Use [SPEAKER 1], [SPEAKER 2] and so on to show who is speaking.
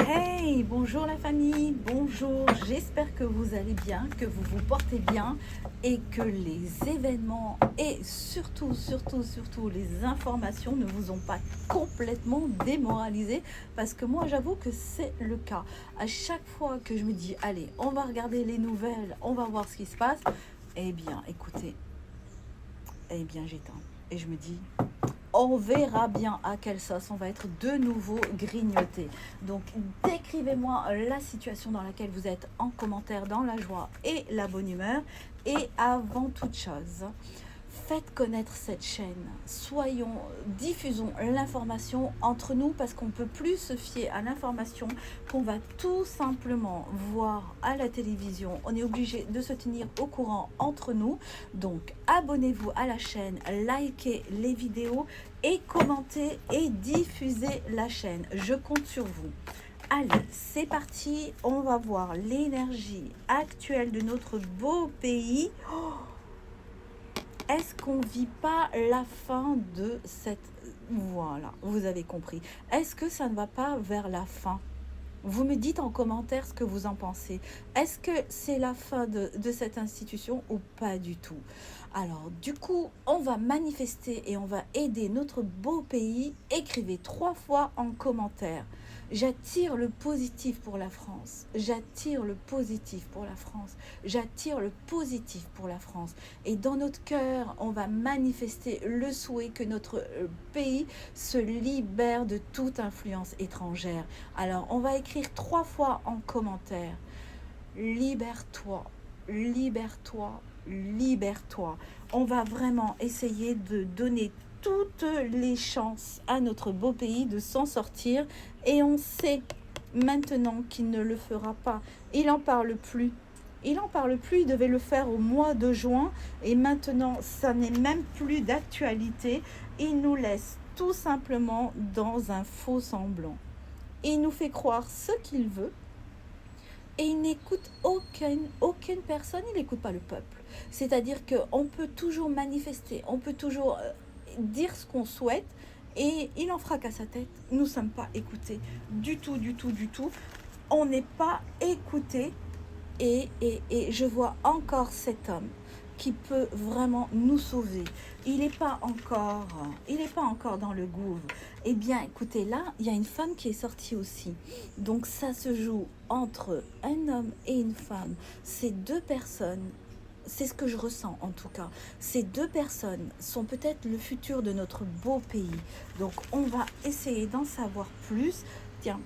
[SPEAKER 1] Hey, bonjour la famille, bonjour, j'espère que vous allez bien, que vous vous portez bien et que les événements et surtout les informations ne vous ont pas complètement démoralisé parce que moi j'avoue que c'est le cas. À chaque fois que je me dis allez, on va regarder les nouvelles, on va voir ce qui se passe, eh bien écoutez, j'éteins et je me dis on verra bien à quelle sauce on va être de nouveau grignoté. Donc décrivez-moi la situation dans laquelle vous êtes en commentaire dans la joie et la bonne humeur. Et avant toute chose, faites connaître cette chaîne. Diffusons l'information entre nous parce qu'on ne peut plus se fier à l'information qu'on va tout simplement voir à la télévision. On est obligé de se tenir au courant entre nous. Donc abonnez-vous à la chaîne, likez les vidéos et commentez et diffusez la chaîne. Je compte sur vous. Allez, c'est parti. On va voir l'énergie actuelle de notre beau pays. Est-ce qu'on ne vit pas la fin de cette... Voilà, vous avez compris. Est-ce que ça ne va pas vers la fin? Vous me dites en commentaire ce que vous en pensez. Est-ce que c'est la fin de cette institution ou pas du tout? Alors, du coup, on va manifester et on va aider notre beau pays. Écrivez 3 fois en commentaire. J'attire le positif pour la France. J'attire le positif pour la France. J'attire le positif pour la France. Et dans notre cœur, on va manifester le souhait que notre pays se libère de toute influence étrangère. Alors, on va écrire 3 fois en commentaire. Libère-toi, libère-toi, libère-toi. On va vraiment essayer de donner toutes les chances à notre beau pays de s'en sortir. Et on sait maintenant qu'il ne le fera pas. Il n'en parle plus. Il n'en parle plus, il devait le faire au mois de juin. Et maintenant, ça n'est même plus d'actualité. Il nous laisse tout simplement dans un faux semblant. Il nous fait croire ce qu'il veut. Et il n'écoute aucune personne, il n'écoute pas le peuple. C'est-à-dire qu'on peut toujours manifester, on peut toujours dire ce qu'on souhaite, et il en fera qu'à sa tête. Nous ne sommes pas écoutés du tout. On n'est pas écoutés, et je vois encore cet homme qui peut vraiment nous sauver. Il n'est pas encore dans le gouffre. Eh bien, écoutez, là, il y a une femme qui est sortie aussi. Donc, ça se joue entre un homme et une femme. Ces deux personnes, c'est ce que je ressens en tout cas. Ces deux personnes sont peut-être le futur de notre beau pays. Donc, on va essayer d'en savoir plus. Tiens,